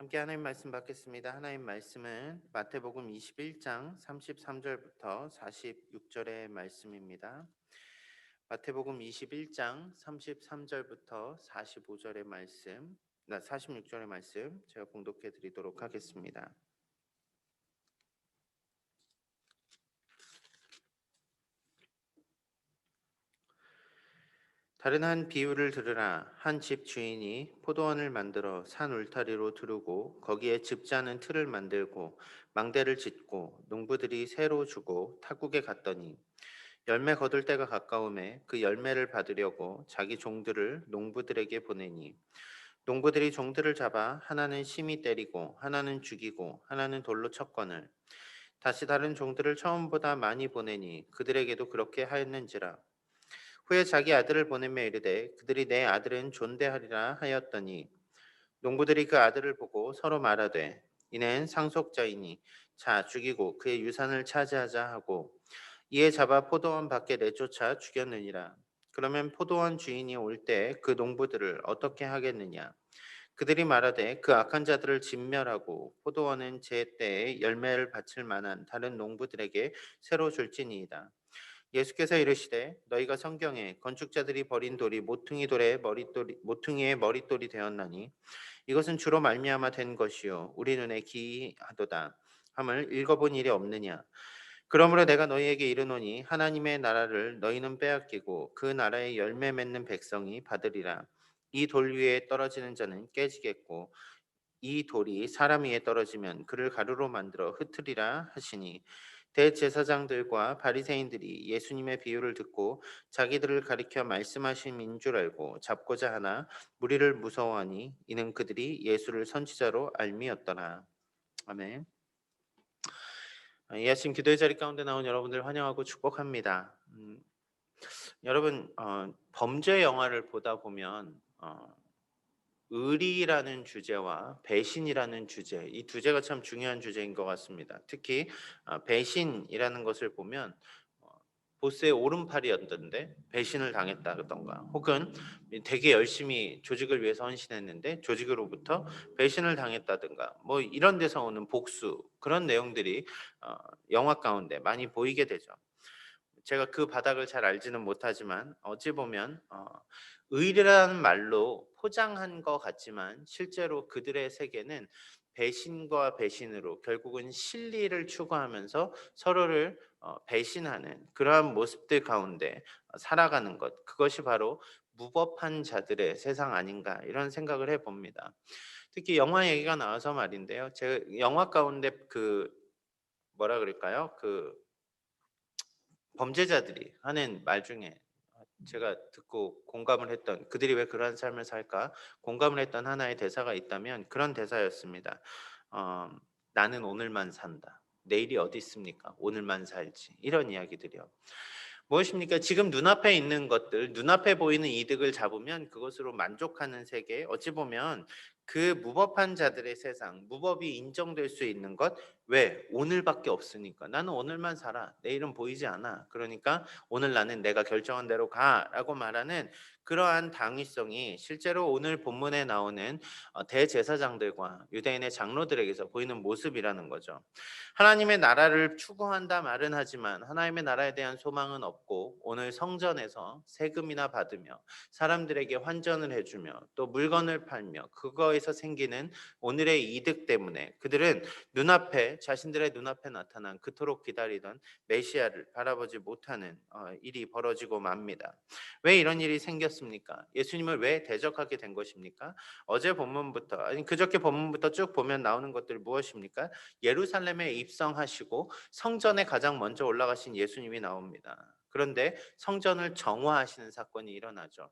함께 하나님 말씀 받겠습니다. 하나님 말씀은 마태복음 21장 33절부터 46절의 말씀입니다. 마태복음 21장 33절부터 45절의 말씀, 46절의 말씀 제가 봉독해 드리도록 하겠습니다. 다른 한 비유를 들으라. 한 집 주인이 포도원을 만들어 산 울타리로 두르고 거기에 즙자는 틀을 만들고 망대를 짓고 농부들이 새로 주고 타국에 갔더니 열매 거둘 때가 가까움에 그 열매를 받으려고 자기 종들을 농부들에게 보내니 농부들이 종들을 잡아 하나는 심히 때리고 하나는 죽이고 하나는 돌로 쳤거늘 다시 다른 종들을 처음보다 많이 보내니 그들에게도 그렇게 하였는지라. 후에 자기 아들을 보내며 이르되 그들이 내 아들은 존대하리라 하였더니 농부들이 그 아들을 보고 서로 말하되 이는 상속자이니 자 죽이고 그의 유산을 차지하자 하고 이에 잡아 포도원 밖에 내쫓아 죽였느니라. 그러면 포도원 주인이 올 때 그 농부들을 어떻게 하겠느냐. 그들이 말하되 그 악한 자들을 진멸하고 포도원은 제 때에 열매를 바칠 만한 다른 농부들에게 새로 줄지니이다. 예수께서 이르시되 너희가 성경에 건축자들이 버린 돌이 모퉁이의 머릿돌이 되었나니 이것은 주로 말미암아 된 것이요 우리 눈에 기이하도다 함을 읽어본 일이 없느냐. 그러므로 내가 너희에게 이르노니 하나님의 나라를 너희는 빼앗기고 그 나라의 열매 맺는 백성이 받으리라. 이 돌 위에 떨어지는 자는 깨지겠고 이 돌이 사람 위에 떨어지면 그를 가루로 만들어 흩으리라 하시니 대제사장들과 바리새인들이 예수님의 비유를 듣고 자기들을 가리켜 말씀하심인 줄 알고 잡고자 하나 무리를 무서워하니 이는 그들이 예수를 선지자로 알미었더라. 아멘. 이 아침 기도의 자리 가운데 나온 여러분들 환영하고 축복합니다. 여러분 범죄 영화를 보다 보면 의리라는 주제와 배신이라는 주제, 이 주제가 참 중요한 주제인 것 같습니다. 특히 배신이라는 것을 보면 어, 보스의 오른팔이었던데 배신을 당했다던가, 혹은 되게 열심히 조직을 위해서 헌신했는데 조직으로부터 배신을 당했다든가, 뭐 이런 데서 오는 복수, 그런 내용들이 어, 영화 가운데 많이 보이게 되죠. 제가 그 바닥을 잘 알지는 못하지만 어찌 보면 의리라는 말로 포장한 것 같지만 실제로 그들의 세계는 배신과 배신으로 결국은 실리를 추구하면서 서로를 배신하는 그러한 모습들 가운데 살아가는 것, 그것이 바로 무법한 자들의 세상 아닌가, 이런 생각을 해봅니다. 특히 영화 얘기가 나와서 말인데요. 제가 영화 가운데 그 뭐라 그럴까요? 그 범죄자들이 하는 말 중에 제가 듣고 공감을 했던, 그들이 왜 그러한 삶을 살까 공감을 했던 하나의 대사가 있다면 그런 대사였습니다. 어, 나는 오늘만 산다. 내일이 어디 있습니까? 오늘만 살지. 이런 이야기들이요. 무엇입니까? 지금 눈앞에 있는 것들, 눈앞에 보이는 이득을 잡으면 그것으로 만족하는 세계, 어찌 보면 그 무법한 자들의 세상, 무법이 인정될 수 있는 것, 왜? 오늘밖에 없으니까. 나는 오늘만 살아. 내일은 보이지 않아. 그러니까 오늘 나는 내가 결정한 대로 가라고 말하는 그러한 당위성이 실제로 오늘 본문에 나오는 대제사장들과 유대인의 장로들에게서 보이는 모습이라는 거죠. 하나님의 나라를 추구한다 말은 하지만 하나님의 나라에 대한 소망은 없고, 오늘 성전에서 세금이나 받으며 사람들에게 환전을 해주며 또 물건을 팔며 그거에서 생기는 오늘의 이득 때문에 그들은 눈앞에, 자신들의 눈앞에 나타난 그토록 기다리던 메시아를 바라보지 못하는 일이 벌어지고 맙니다. 왜 이런 일이 생겼습니까? 예수님을 왜 대적하게 된 것입니까? 어제 본문부터, 아니 그저께 본문부터 쭉 보면 나오는 것들 무엇입니까? 예루살렘에 입성하시고 성전에 가장 먼저 올라가신 예수님이 나옵니다. 그런데 성전을 정화하시는 사건이 일어나죠.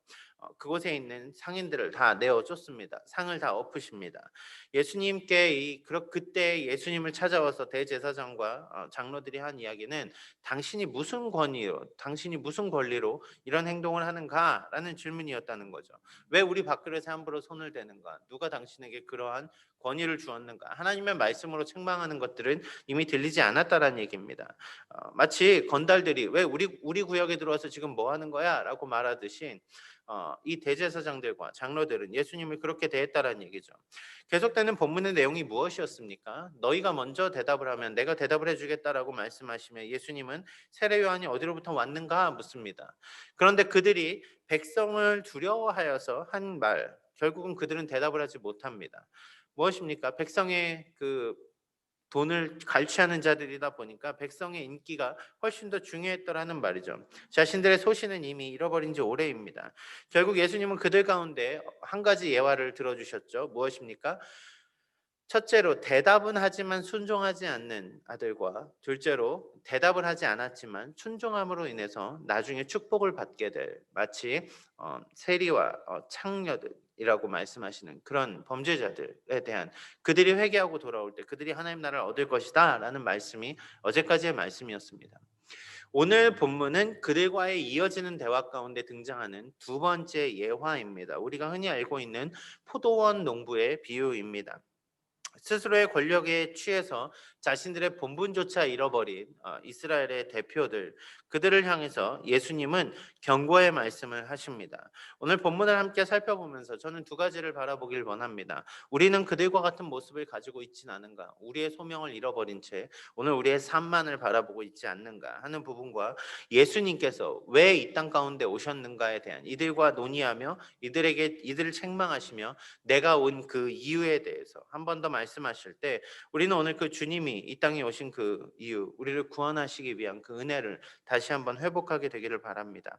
그곳에 있는 상인들을 다 내어 쫓습니다. 상을 다 엎으십니다. 예수님께 그때 예수님을 찾아와서 대제사장과 장로들이 한 이야기는 당신이 무슨 권리로 이런 행동을 하는가라는 질문이었다는 거죠. 왜 우리 밥그릇에 함부로 손을 대는가? 누가 당신에게 그러한 권위를 주었는가? 하나님의 말씀으로 책망하는 것들은 이미 들리지 않았다라는 얘기입니다. 마치 건달들이 왜 우리 구역에 들어와서 지금 뭐 하는 거야라고 말하듯이 이 대제사장들과 장로들은 예수님을 그렇게 대했다라는 얘기죠. 계속되는 본문의 내용이 무엇이었습니까? 너희가 먼저 대답을 하면 내가 대답을 해주겠다라고 말씀하시며 예수님은 세례 요한이 어디로부터 왔는가 묻습니다. 그런데 그들이 백성을 두려워하여서 한 말, 결국은 그들은 대답을 하지 못합니다. 무엇입니까? 백성의 그 돈을 갈취하는 자들이다 보니까 백성의 인기가 훨씬 더 중요했더라는 말이죠. 자신들의 소신은 이미 잃어버린 지 오래입니다. 결국 예수님은 그들 가운데 한 가지 예화를 들어주셨죠. 무엇입니까? 첫째로 대답은 하지만 순종하지 않는 아들과, 둘째로 대답을 하지 않았지만 순종함으로 인해서 나중에 축복을 받게 될, 마치 세리와 창녀들이라고 말씀하시는 그런 범죄자들에 대한, 그들이 회개하고 돌아올 때 그들이 하나님 나라를 얻을 것이다 라는 말씀이 어제까지의 말씀이었습니다. 오늘 본문은 그들과의 이어지는 대화 가운데 등장하는 두 번째 예화입니다. 우리가 흔히 알고 있는 포도원 농부의 비유입니다. 스스로의 권력에 취해서 자신들의 본분조차 잃어버린 이스라엘의 대표들, 그들을 향해서 예수님은 경고의 말씀을 하십니다. 오늘 본문을 함께 살펴보면서 저는 두 가지를 바라보길 원합니다. 우리는 그들과 같은 모습을 가지고 있진 않은가? 우리의 소명을 잃어버린 채 오늘 우리의 삶만을 바라보고 있지 않는가 하는 부분과, 예수님께서 왜 이 땅 가운데 오셨는가에 대한 이들과 논의하며 이들을 책망하시며 내가 온 그 이유에 대해서 한 번 더 말씀하실 때, 우리는 오늘 그 주님이 이 땅에 오신 그 이유, 우리를 구원하시기 위한 그 은혜를 다시 한번 회복하게 되기를 바랍니다.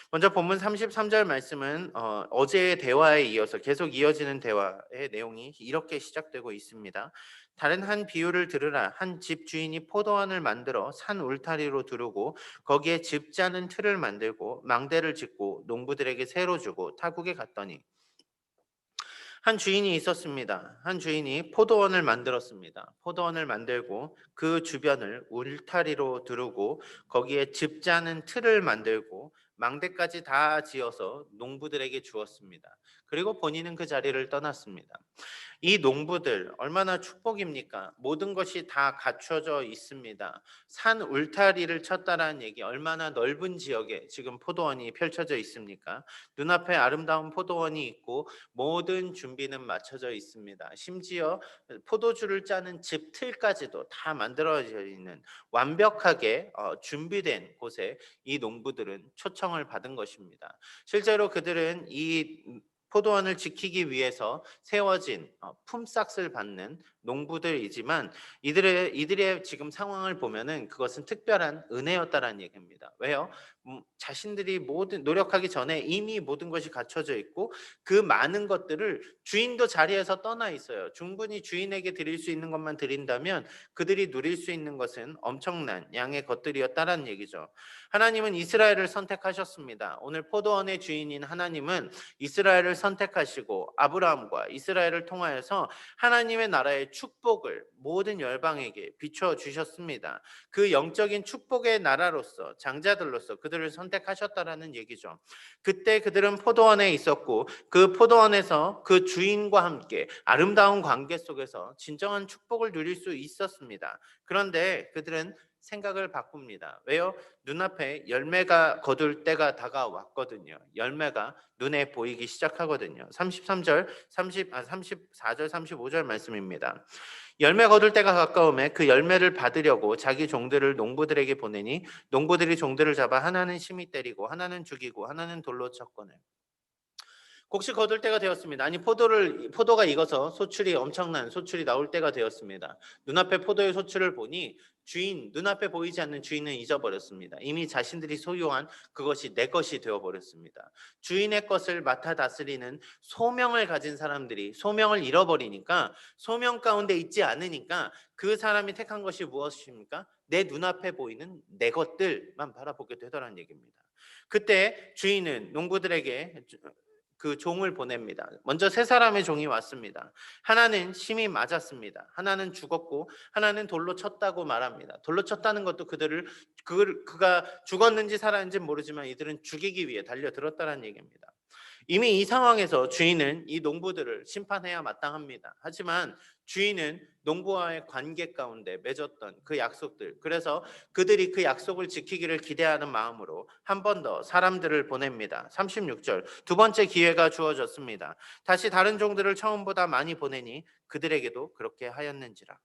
먼저 본문 33절 말씀은 어제의 대화에 이어서 계속 이어지는 대화의 내용이 이렇게 시작되고 있습니다. 다른 한 비유를 들으라. 한 집 주인이 포도원을 만들어 산 울타리로 두르고 거기에 집 짜는 틀을 만들고 망대를 짓고 농부들에게 새로 주고 타국에 갔더니, 한 주인이 있었습니다. 한 주인이 포도원을 만들었습니다. 포도원을 만들고 그 주변을 울타리로 두르고 거기에 집 짜는 틀을 만들고 망대까지 다 지어서 농부들에게 주었습니다. 그리고 본인은 그 자리를 떠났습니다. 이 농부들 얼마나 축복입니까? 모든 것이 다 갖춰져 있습니다. 산 울타리를 쳤다라는 얘기, 얼마나 넓은 지역에 지금 포도원이 펼쳐져 있습니까? 눈앞에 아름다운 포도원이 있고 모든 준비는 마쳐져 있습니다. 심지어 포도주를 짜는 집 틀까지도 다 만들어져 있는 완벽하게 준비된 곳에 이 농부들은 초청을 받은 것입니다. 실제로 그들은 이 포도원을 지키기 위해서 세워진 품삯을 받는 농부들이지만, 이들의 지금 상황을 보면은 그것은 특별한 은혜였다라는 얘기입니다. 왜요? 자신들이 모든 노력하기 전에 이미 모든 것이 갖춰져 있고 그 많은 것들을, 주인도 자리에서 떠나 있어요. 충분히 주인에게 드릴 수 있는 것만 드린다면 그들이 누릴 수 있는 것은 엄청난 양의 것들이었다라는 얘기죠. 하나님은 이스라엘을 선택하셨습니다. 오늘 포도원의 주인인 하나님은 이스라엘을 선택하시고 아브라함과 이스라엘을 통하여서 하나님의 나라의 축복을 모든 열방에게 비춰 주셨습니다. 그 영적인 축복의 나라로서, 장자들로서 그들을 선택하셨다라는 얘기죠. 그때 그들은 포도원에 있었고 그 포도원에서 그 주인과 함께 아름다운 관계 속에서 진정한 축복을 누릴 수 있었습니다. 그런데 그들은 생각을 바꿉니다. 왜요? 눈앞에 열매가 거둘 때가 다가왔거든요. 열매가 눈에 보이기 시작하거든요. 33절, 34절, 35절 말씀입니다. 열매 거둘 때가 가까움에 그 열매를 받으려고 자기 종들을 농부들에게 보내니 농부들이 종들을 잡아 하나는 심히 때리고 하나는 죽이고 하나는 돌로 쳤거늘. 곡식 거둘 때가 되었습니다. 아니, 포도가 익어서 엄청난 소출이 나올 때가 되었습니다. 눈앞에 포도의 소출을 보니 눈앞에 보이지 않는 주인은 잊어버렸습니다. 이미 자신들이 소유한 그것이 내 것이 되어버렸습니다. 주인의 것을 맡아 다스리는 소명을 가진 사람들이 소명을 잃어버리니까, 소명 가운데 있지 않으니까 그 사람이 택한 것이 무엇입니까? 내 눈앞에 보이는 내 것들만 바라보게 되더라는 얘기입니다. 그때 주인은 농부들에게 그 종을 보냅니다. 먼저 세 사람의 종이 왔습니다. 하나는 심히 맞았습니다. 하나는 죽었고 하나는 돌로 쳤다고 말합니다. 돌로 쳤다는 것도 그가 죽었는지 살았는지 모르지만 이들은 죽이기 위해 달려들었다는 얘기입니다. 이미 이 상황에서 주인은 이 농부들을 심판해야 마땅합니다. 하지만 주인은 농부와의 관계 가운데 맺었던 그 약속들, 그래서 그들이 그 약속을 지키기를 기대하는 마음으로 한 번 더 사람들을 보냅니다. 36절, 두 번째 기회가 주어졌습니다. 다시 다른 종들을 처음보다 많이 보내니 그들에게도 그렇게 하였는지라.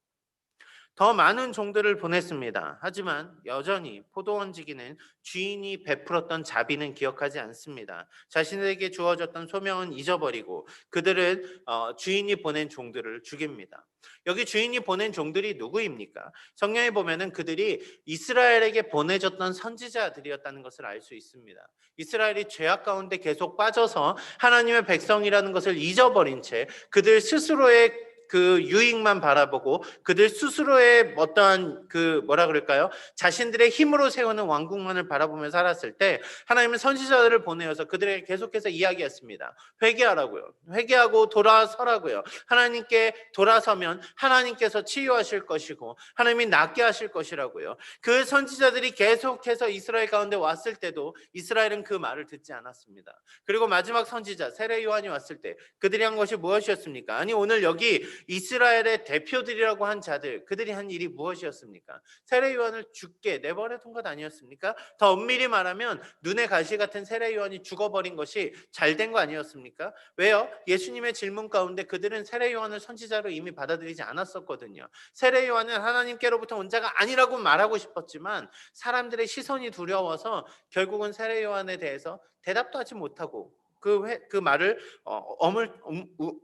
더 많은 종들을 보냈습니다. 하지만 여전히 포도원지기는 주인이 베풀었던 자비는 기억하지 않습니다. 자신에게 주어졌던 소명은 잊어버리고 그들은 주인이 보낸 종들을 죽입니다. 여기 주인이 보낸 종들이 누구입니까? 성경에 보면은 그들이 이스라엘에게 보내졌던 선지자들이었다는 것을 알 수 있습니다. 이스라엘이 죄악 가운데 계속 빠져서 하나님의 백성이라는 것을 잊어버린 채 그들 스스로의 그 유익만 바라보고 그들 스스로의 어떠한 그 뭐라 그럴까요? 자신들의 힘으로 세우는 왕국만을 바라보며 살았을 때 하나님은 선지자들을 보내어서 그들에게 계속해서 이야기했습니다. 회개하라고요. 회개하고 돌아서라고요. 하나님께 돌아서면 하나님께서 치유하실 것이고 하나님이 낫게 하실 것이라고요. 그 선지자들이 계속해서 이스라엘 가운데 왔을 때도 이스라엘은 그 말을 듣지 않았습니다. 그리고 마지막 선지자 세례 요한이 왔을 때 그들이 한 것이 무엇이었습니까? 아니 오늘 여기 이스라엘의 대표들이라고 한 자들, 그들이 한 일이 무엇이었습니까? 세례 요한을 죽게 내버려 둔 것 아니었습니까? 더 엄밀히 말하면 눈의 가시 같은 세례 요한이 죽어버린 것이 잘된 거 아니었습니까? 왜요? 예수님의 질문 가운데 그들은 세례 요한을 선지자로 이미 받아들이지 않았었거든요. 세례 요한은 하나님께로부터 온 자가 아니라고 말하고 싶었지만 사람들의 시선이 두려워서 결국은 세례 요한에 대해서 대답도 하지 못하고 그 말을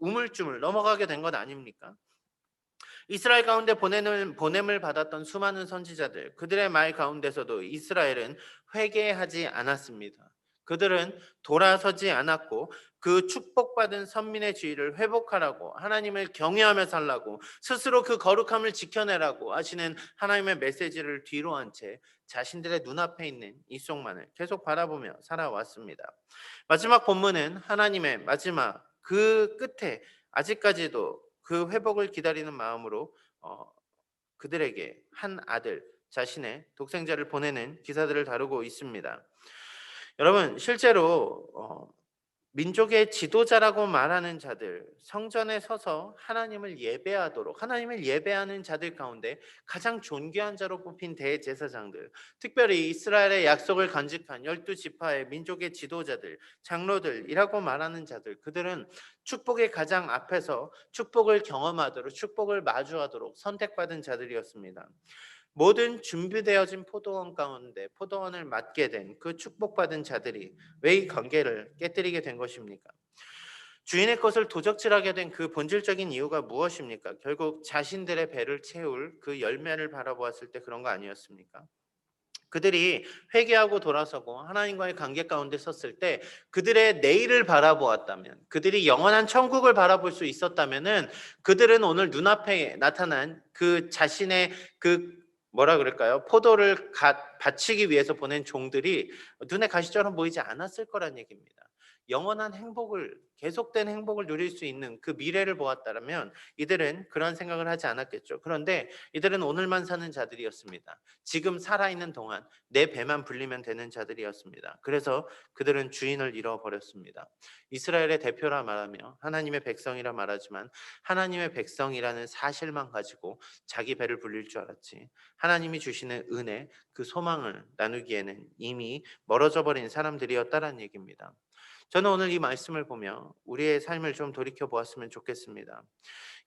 우물쭈물 넘어가게 된 것 아닙니까? 이스라엘 가운데 보냄을 받았던 수많은 선지자들, 그들의 말 가운데서도 이스라엘은 회개하지 않았습니다. 그들은 돌아서지 않았고 그 축복받은 선민의 지위를 회복하라고 하나님을 경외하며 살라고 스스로 그 거룩함을 지켜내라고 하시는 하나님의 메시지를 뒤로 한 채 자신들의 눈앞에 있는 이속만을 계속 바라보며 살아왔습니다. 마지막 본문은 하나님의 마지막 그 끝에 아직까지도 그 회복을 기다리는 마음으로 그들에게 한 아들 자신의 독생자를 보내는 기사들을 다루고 있습니다. 여러분 실제로 민족의 지도자라고 말하는 자들, 성전에 서서 하나님을 예배하도록 하나님을 예배하는 자들 가운데 가장 존귀한 자로 뽑힌 대제사장들, 특별히 이스라엘의 약속을 간직한 12지파의 민족의 지도자들, 장로들이라고 말하는 자들, 그들은 축복의 가장 앞에서 축복을 경험하도록 축복을 마주하도록 선택받은 자들이었습니다. 모든 준비되어진 포도원 가운데 포도원을 맡게 된 그 축복받은 자들이 왜 이 관계를 깨뜨리게 된 것입니까? 주인의 것을 도적질하게 된 그 본질적인 이유가 무엇입니까? 결국 자신들의 배를 채울 그 열매를 바라보았을 때 그런 거 아니었습니까? 그들이 회개하고 돌아서고 하나님과의 관계 가운데 섰을 때 그들의 내일을 바라보았다면, 그들이 영원한 천국을 바라볼 수 있었다면은 그들은 오늘 눈앞에 나타난 그 자신의 그 뭐라 그럴까요? 포도를 바치기 위해서 보낸 종들이 눈에 가시처럼 보이지 않았을 거란 얘기입니다. 영원한 행복을, 계속된 행복을 누릴 수 있는 그 미래를 보았다면 이들은 그런 생각을 하지 않았겠죠. 그런데 이들은 오늘만 사는 자들이었습니다. 지금 살아있는 동안 내 배만 불리면 되는 자들이었습니다. 그래서 그들은 주인을 잃어버렸습니다. 이스라엘의 대표라 말하며 하나님의 백성이라 말하지만 하나님의 백성이라는 사실만 가지고 자기 배를 불릴 줄 알았지. 하나님이 주시는 은혜, 그 소망을 나누기에는 이미 멀어져 버린 사람들이었다라는 얘기입니다. 저는 오늘 이 말씀을 보며 우리의 삶을 좀 돌이켜 보았으면 좋겠습니다.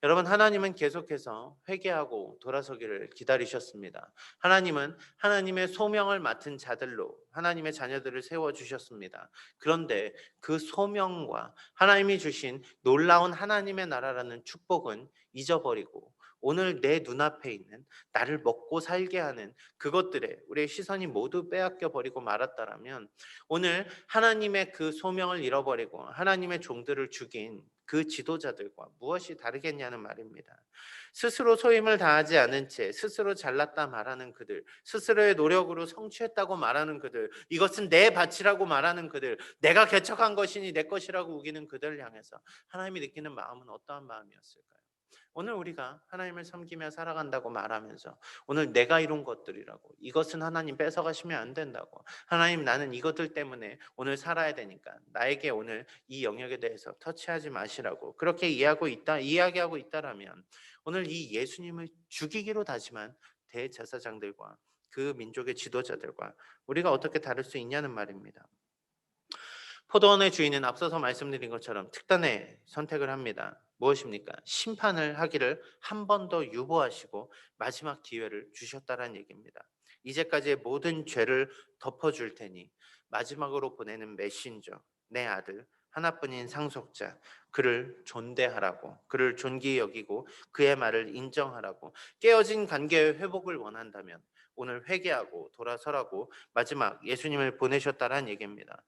여러분, 하나님은 계속해서 회개하고 돌아서기를 기다리셨습니다. 하나님은 하나님의 소명을 맡은 자들로 하나님의 자녀들을 세워주셨습니다. 그런데 그 소명과 하나님이 주신 놀라운 하나님의 나라라는 축복은 잊어버리고 오늘 내 눈앞에 있는 나를 먹고 살게 하는 그것들에 우리의 시선이 모두 빼앗겨 버리고 말았다라면 오늘 하나님의 그 소명을 잃어버리고 하나님의 종들을 죽인 그 지도자들과 무엇이 다르겠냐는 말입니다. 스스로 소임을 다하지 않은 채 스스로 잘났다 말하는 그들, 스스로의 노력으로 성취했다고 말하는 그들, 이것은 내 밭이라고 말하는 그들, 내가 개척한 것이니 내 것이라고 우기는 그들을 향해서 하나님이 느끼는 마음은 어떠한 마음이었을까요? 오늘 우리가 하나님을 섬기며 살아간다고 말하면서 오늘 내가 이룬 것들이라고, 이것은 하나님 뺏어가시면 안 된다고, 하나님 나는 이것들 때문에 오늘 살아야 되니까 나에게 오늘 이 영역에 대해서 터치하지 마시라고 그렇게 이야기하고 있다라면 오늘 이 예수님을 죽이기로 다짐한 대제사장들과 그 민족의 지도자들과 우리가 어떻게 다를 수 있냐는 말입니다. 포도원의 주인은 앞서서 말씀드린 것처럼 특단의 선택을 합니다. 무엇입니까? 심판을 하기를 한 번 더 유보하시고 마지막 기회를 주셨다는 얘기입니다. 이제까지의 모든 죄를 덮어줄 테니 마지막으로 보내는 메신저, 내 아들 하나뿐인 상속자, 그를 존대하라고, 그를 존귀히 여기고 그의 말을 인정하라고, 깨어진 관계의 회복을 원한다면 오늘 회개하고 돌아서라고 마지막 예수님을 보내셨다는 얘기입니다.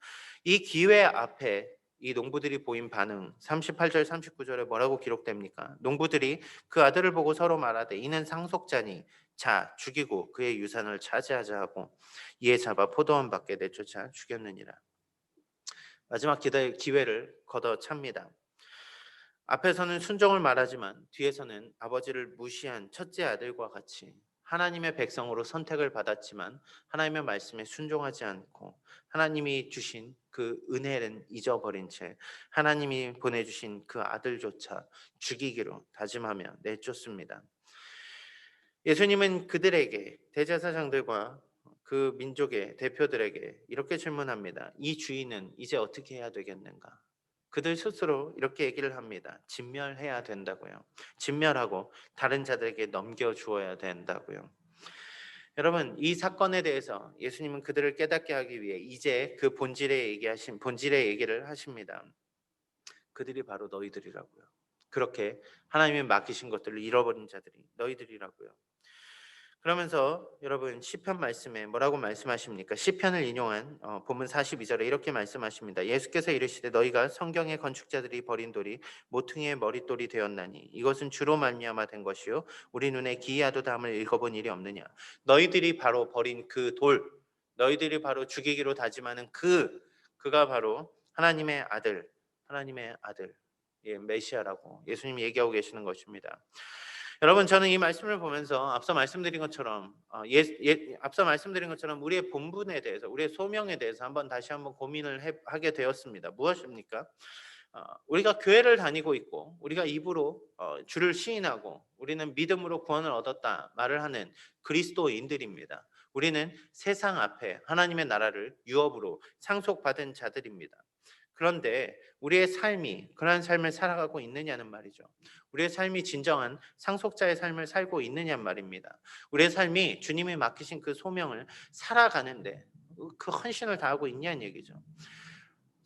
이 기회 앞에 이 농부들이 보인 반응 38절 39절에 뭐라고 기록됩니까? 농부들이 그 아들을 보고 서로 말하되 이는 상속자니 자 죽이고 그의 유산을 차지하자 하고 이에 잡아 포도원 밖에 내쫓아 죽였느니라. 마지막 기회를 걷어찹니다. 앞에서는 순종을 말하지만 뒤에서는 아버지를 무시한 첫째 아들과 같이 하나님의 백성으로 선택을 받았지만 하나님의 말씀에 순종하지 않고 하나님이 주신 그 은혜는 잊어버린 채 하나님이 보내주신 그 아들조차 죽이기로 다짐하며 내쫓습니다. 예수님은 그들에게, 대제사장들과 그 민족의 대표들에게 이렇게 질문합니다. 이 주인은 이제 어떻게 해야 되겠는가? 그들 스스로 이렇게 얘기를 합니다. 진멸해야 된다고요. 진멸하고 다른 자들에게 넘겨주어야 된다고요. 여러분, 이 사건에 대해서 예수님은 그들을 깨닫게 하기 위해 이제 그 본질의 얘기를 하십니다. 그들이 바로 너희들이라고요. 그렇게 하나님이 맡기신 것들을 잃어버린 자들이 너희들이라고요. 그러면서 여러분 시편 말씀에 뭐라고 말씀하십니까? 시편을 인용한 본문 42절에 이렇게 말씀하십니다. 예수께서 이르시되 너희가 성경의 건축자들이 버린 돌이 모퉁이의 머릿돌이 되었나니 이것은 주로 말미암아 된 것이요 우리 눈에 기이하도 담을 읽어본 일이 없느냐. 너희들이 바로 버린 그 돌, 너희들이 바로 죽이기로 다짐하는 그가 바로 하나님의 아들, 예, 메시아라고 예수님이 얘기하고 계시는 것입니다. 여러분, 저는 이 말씀을 보면서 앞서 말씀드린 것처럼 우리의 본분에 대해서, 우리의 소명에 대해서 다시 한번 고민을 하게 되었습니다. 무엇입니까? 우리가 교회를 다니고 있고 우리가 입으로 주를 시인하고 우리는 믿음으로 구원을 얻었다 말을 하는 그리스도인들입니다. 우리는 세상 앞에 하나님의 나라를 유업으로 상속받은 자들입니다. 그런데 우리의 삶이 그러한 삶을 살아가고 있느냐는 말이죠. 우리의 삶이 진정한 상속자의 삶을 살고 있느냐는 말입니다. 우리의 삶이 주님이 맡기신 그 소명을 살아가는데 그 헌신을 다하고 있냐는 얘기죠.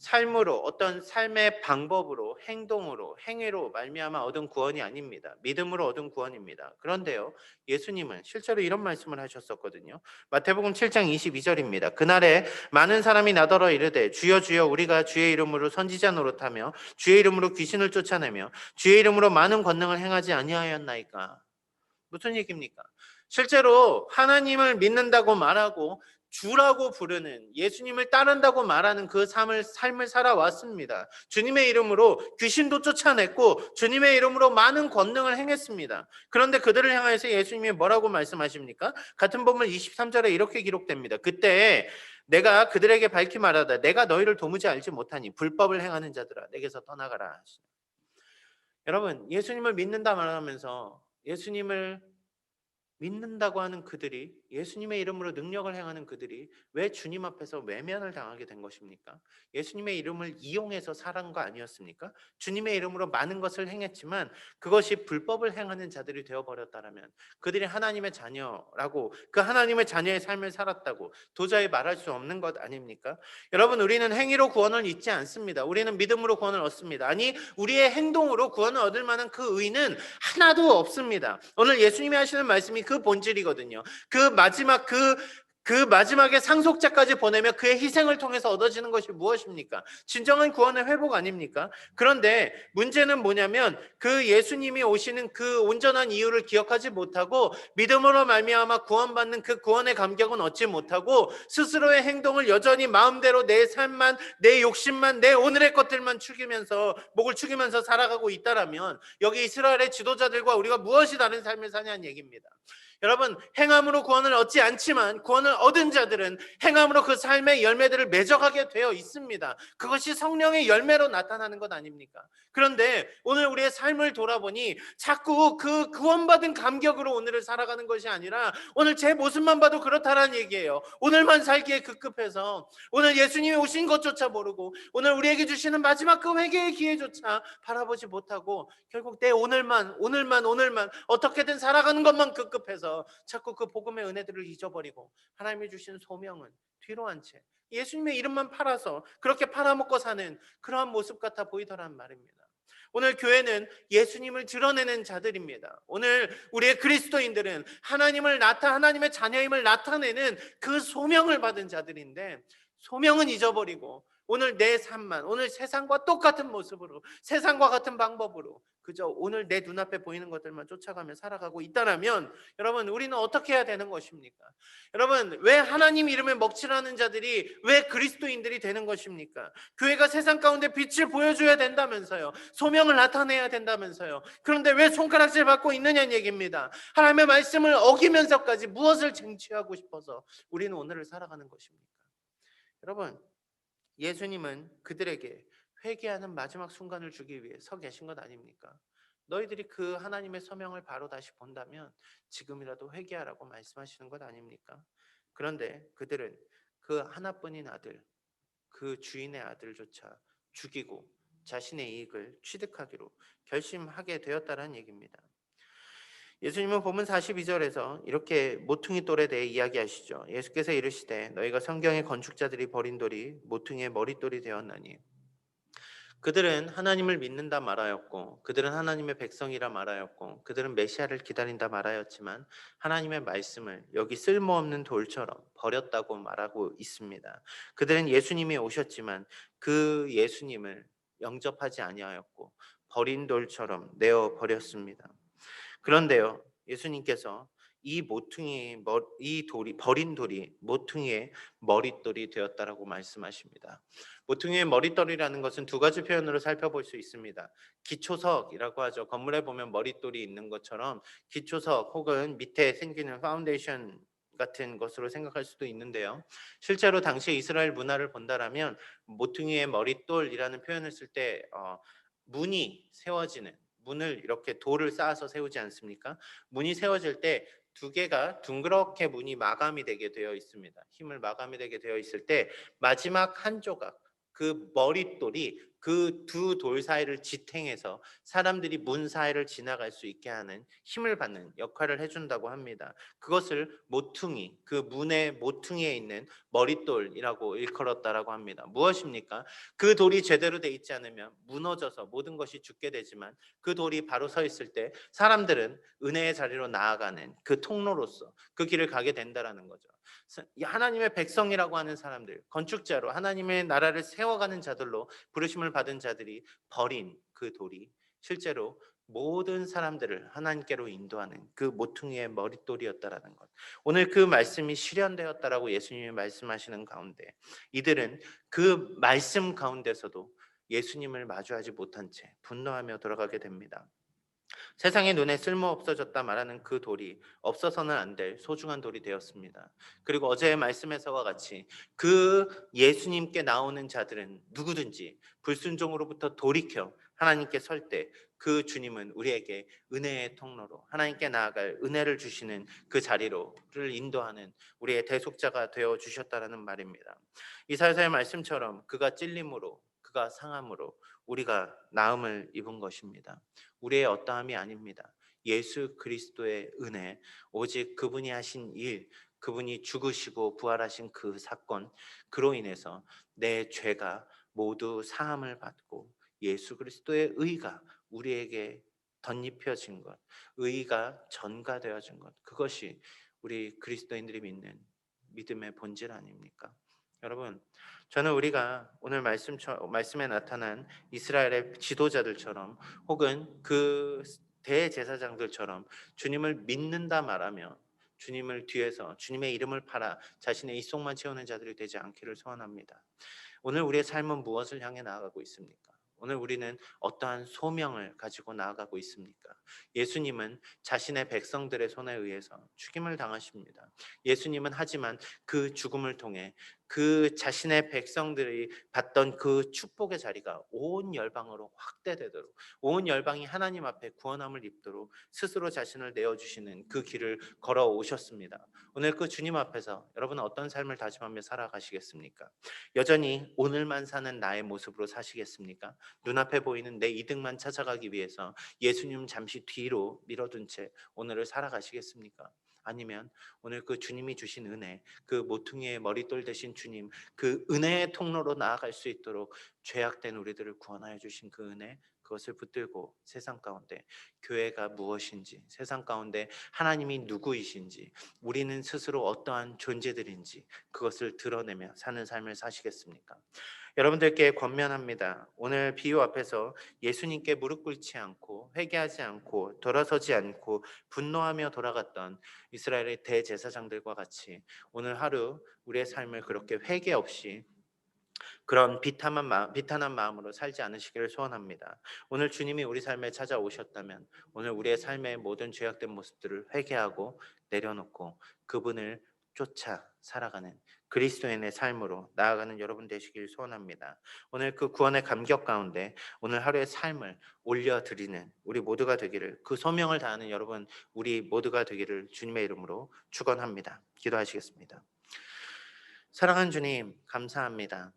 삶으로, 어떤 삶의 방법으로, 행동으로, 행위로 말미암아 얻은 구원이 아닙니다. 믿음으로 얻은 구원입니다. 그런데요, 예수님은 실제로 이런 말씀을 하셨었거든요. 마태복음 7장 22절입니다. 그날에 많은 사람이 나더러 이르되 주여 주여 우리가 주의 이름으로 선지자 노릇하며 주의 이름으로 귀신을 쫓아내며 주의 이름으로 많은 권능을 행하지 아니하였나이까. 무슨 얘기입니까? 실제로 하나님을 믿는다고 말하고 주라고 부르는, 예수님을 따른다고 말하는 그 삶을 살아왔습니다. 주님의 이름으로 귀신도 쫓아냈고 주님의 이름으로 많은 권능을 행했습니다. 그런데 그들을 향해서 예수님이 뭐라고 말씀하십니까? 같은 본문 23절에 이렇게 기록됩니다. 그때 내가 그들에게 밝히 말하다 내가 너희를 도무지 알지 못하니 불법을 행하는 자들아 내게서 떠나가라. 여러분, 예수님을 믿는다 말하면서 예수님을 믿는다고 하는 그들이, 예수님의 이름으로 능력을 행하는 그들이 왜 주님 앞에서 외면을 당하게 된 것입니까? 예수님의 이름을 이용해서 살은 거 아니었습니까? 주님의 이름으로 많은 것을 행했지만 그것이 불법을 행하는 자들이 되어버렸다면 그들이 하나님의 자녀라고, 그 하나님의 자녀의 삶을 살았다고 도저히 말할 수 없는 것 아닙니까? 여러분, 우리는 행위로 구원을 잊지 않습니다. 우리는 믿음으로 구원을 얻습니다. 아니, 우리의 행동으로 구원을 얻을 만한 그 의는 하나도 없습니다. 오늘 예수님이 하시는 말씀이 그 본질이거든요. 그 마지막 그 그 마지막에 상속자까지 보내며 그의 희생을 통해서 얻어지는 것이 무엇입니까? 진정한 구원의 회복 아닙니까? 그런데 문제는 뭐냐면 그 예수님이 오시는 그 온전한 이유를 기억하지 못하고 믿음으로 말미암아 구원받는 그 구원의 감격은 얻지 못하고 스스로의 행동을 여전히 마음대로 내 삶만, 내 욕심만, 내 오늘의 것들만 축이면서 목을 축이면서 살아가고 있다라면 여기 이스라엘의 지도자들과 우리가 무엇이 다른 삶을 사냐는 얘기입니다. 여러분, 행함으로 구원을 얻지 않지만 구원을 얻은 자들은 행함으로 그 삶의 열매들을 맺어가게 되어 있습니다. 그것이 성령의 열매로 나타나는 것 아닙니까? 그런데 오늘 우리의 삶을 돌아보니 자꾸 그 구원받은 감격으로 오늘을 살아가는 것이 아니라 오늘 제 모습만 봐도 그렇다라는 얘기예요. 오늘만 살기에 급급해서 오늘 예수님이 오신 것조차 모르고 오늘 우리에게 주시는 마지막 그 회개의 기회조차 바라보지 못하고 결국 내 오늘만 어떻게든 살아가는 것만 급급해서 자꾸 그 복음의 은혜들을 잊어버리고 하나님이 주신 소명은 뒤로 한 채 예수님의 이름만 팔아서 그렇게 팔아먹고 사는 그러한 모습 같아 보이더란 말입니다. 오늘 교회는 예수님을 드러내는 자들입니다. 오늘 우리의 그리스도인들은 하나님의 자녀임을 나타내는 그 소명을 받은 자들인데 소명은 잊어버리고 오늘 내 삶만 오늘 세상과 똑같은 모습으로 세상과 같은 방법으로 그저 오늘 내 눈앞에 보이는 것들만 쫓아가며 살아가고 있다면 여러분 우리는 어떻게 해야 되는 것입니까? 여러분 왜 하나님 이름을 먹칠하는 자들이 왜 그리스도인들이 되는 것입니까? 교회가 세상 가운데 빛을 보여줘야 된다면서요. 소명을 나타내야 된다면서요. 그런데 왜 손가락질 받고 있느냐는 얘기입니다. 하나님의 말씀을 어기면서까지 무엇을 쟁취하고 싶어서 우리는 오늘을 살아가는 것입니까? 여러분 예수님은 그들에게 회개하는 마지막 순간을 주기 위해 서 계신 것 아닙니까? 너희들이 그 하나님의 서명을 바로 다시 본다면 지금이라도 회개하라고 말씀하시는 것 아닙니까? 그런데 그들은 그 하나뿐인 아들, 그 주인의 아들조차 죽이고 자신의 이익을 취득하기로 결심하게 되었다는 얘기입니다. 예수님은 본문 42절에서 이렇게 모퉁이 돌에 대해 이야기하시죠. 예수께서 이르시되 너희가 성경의 건축자들이 버린 돌이 모퉁이의 머릿돌이 되었나니 그들은 하나님을 믿는다 말하였고 그들은 하나님의 백성이라 말하였고 그들은 메시아를 기다린다 말하였지만 하나님의 말씀을 여기 쓸모없는 돌처럼 버렸다고 말하고 있습니다. 그들은 예수님이 오셨지만 그 예수님을 영접하지 아니하였고 버린 돌처럼 내어 버렸습니다. 그런데요, 예수님께서 이 돌이 버린 돌이 모퉁이의 머릿돌이 되었다라고 말씀하십니다. 모퉁이의 머릿돌이라는 것은 두 가지 표현으로 살펴볼 수 있습니다. 기초석이라고 하죠. 건물에 보면 머릿돌이 있는 것처럼 기초석 혹은 밑에 생기는 파운데이션 같은 것으로 생각할 수도 있는데요. 실제로 당시 이스라엘 문화를 본다라면 모퉁이의 머릿돌이라는 표현을 쓸 때 문이 세워지는 문을 이렇게 돌을 쌓아서 세우지 않습니까? 문이 세워질 때 두 개가 둥그렇게 문이 마감이 되게 되어 있습니다. 힘을 마감이 되게 되어 있을 때 마지막 한 조각 그 머릿돌이 그 두 돌 사이를 지탱해서 사람들이 문 사이를 지나갈 수 있게 하는 힘을 받는 역할을 해준다고 합니다. 그것을 모퉁이, 그 문의 모퉁이에 있는 머릿돌이라고 일컬었다라고 합니다. 무엇입니까? 그 돌이 제대로 돼 있지 않으면 무너져서 모든 것이 죽게 되지만 그 돌이 바로 서 있을 때 사람들은 은혜의 자리로 나아가는 그 통로로서 그 길을 가게 된다라는 거죠. 하나님의 백성이라고 하는 사람들, 건축자로 하나님의 나라를 세워가는 자들로 부르심을 받은 자들이 버린 그 돌이 실제로 모든 사람들을 하나님께로 인도하는 그 모퉁이의 머릿돌이었다라는 것. 오늘 그 말씀이 실현되었다라고 예수님이 말씀하시는 가운데 이들은 그 말씀 가운데서도 예수님을 마주하지 못한 채 분노하며 돌아가게 됩니다. 세상의 눈에 쓸모없어졌다 말하는 그 돌이 없어서는 안 될 소중한 돌이 되었습니다. 그리고 어제의 말씀에서와 같이 그 예수님께 나오는 자들은 누구든지 불순종으로부터 돌이켜 하나님께 설 때 그 주님은 우리에게 은혜의 통로로 하나님께 나아갈 은혜를 주시는 그 자리로를 인도하는 우리의 대속자가 되어 주셨다라는 말입니다. 이사야서의 말씀처럼 그가 찔림으로 그가 상함으로 우리가 나음을 입은 것입니다. 우리의 어떠함이 아닙니다. 예수 그리스도의 은혜, 오직 그분이 하신 일, 그분이 죽으시고 부활하신 그 사건, 그로 인해서 내 죄가 모두 사함을 받고 예수 그리스도의 의가 우리에게 덧입혀진 것, 의가 전가되어진 것, 그것이 우리 그리스도인들이 믿는 믿음의 본질 아닙니까? 여러분, 저는 우리가 오늘 말씀에 나타난 이스라엘의 지도자들처럼 혹은 그 대제사장들처럼 주님을 믿는다 말하며 주님을 뒤에서 주님의 이름을 팔아 자신의 입속만 채우는 자들이 되지 않기를 소원합니다. 오늘 우리의 삶은 무엇을 향해 나아가고 있습니까? 오늘 우리는 어떠한 소명을 가지고 나아가고 있습니까? 예수님은 자신의 백성들의 손에 의해서 죽임을 당하십니다. 예수님은 하지만 그 죽음을 통해 그 자신의 백성들이 받던 그 축복의 자리가 온 열방으로 확대되도록, 온 열방이 하나님 앞에 구원함을 입도록 스스로 자신을 내어주시는 그 길을 걸어오셨습니다. 오늘 그 주님 앞에서 여러분은 어떤 삶을 다짐하며 살아가시겠습니까? 여전히 오늘만 사는 나의 모습으로 사시겠습니까? 눈앞에 보이는 내 이득만 찾아가기 위해서 예수님 잠시 뒤로 밀어둔 채 오늘을 살아가시겠습니까? 아니면 오늘 그 주님이 주신 은혜, 그 모퉁이의 머릿돌 되신 주님, 그 은혜의 통로로 나아갈 수 있도록 죄악된 우리들을 구원하여 주신 그 은혜, 그것을 붙들고 세상 가운데 교회가 무엇인지, 세상 가운데 하나님이 누구이신지, 우리는 스스로 어떠한 존재들인지 그것을 드러내며 사는 삶을 사시겠습니까? 여러분들께 권면합니다. 오늘 비유 앞에서 예수님께 무릎 꿇지 않고 회개하지 않고 돌아서지 않고 분노하며 돌아갔던 이스라엘의 대제사장들과 같이 오늘 하루 우리의 삶을 그렇게 회개 없이 그런 비탄한 마음으로 살지 않으시기를 소원합니다. 오늘 주님이 우리 삶에 찾아오셨다면 오늘 우리의 삶의 모든 죄악된 모습들을 회개하고 내려놓고 그분을 쫓아 살아가는 그리스도인의 삶으로 나아가는 여러분 되시길 소원합니다. 오늘 그 구원의 감격 가운데 오늘 하루의 삶을 올려드리는 우리 모두가 되기를, 그 소명을 다하는 여러분 우리 모두가 되기를 주님의 이름으로 축원합니다. 기도하시겠습니다. 사랑하는 주님, 감사합니다.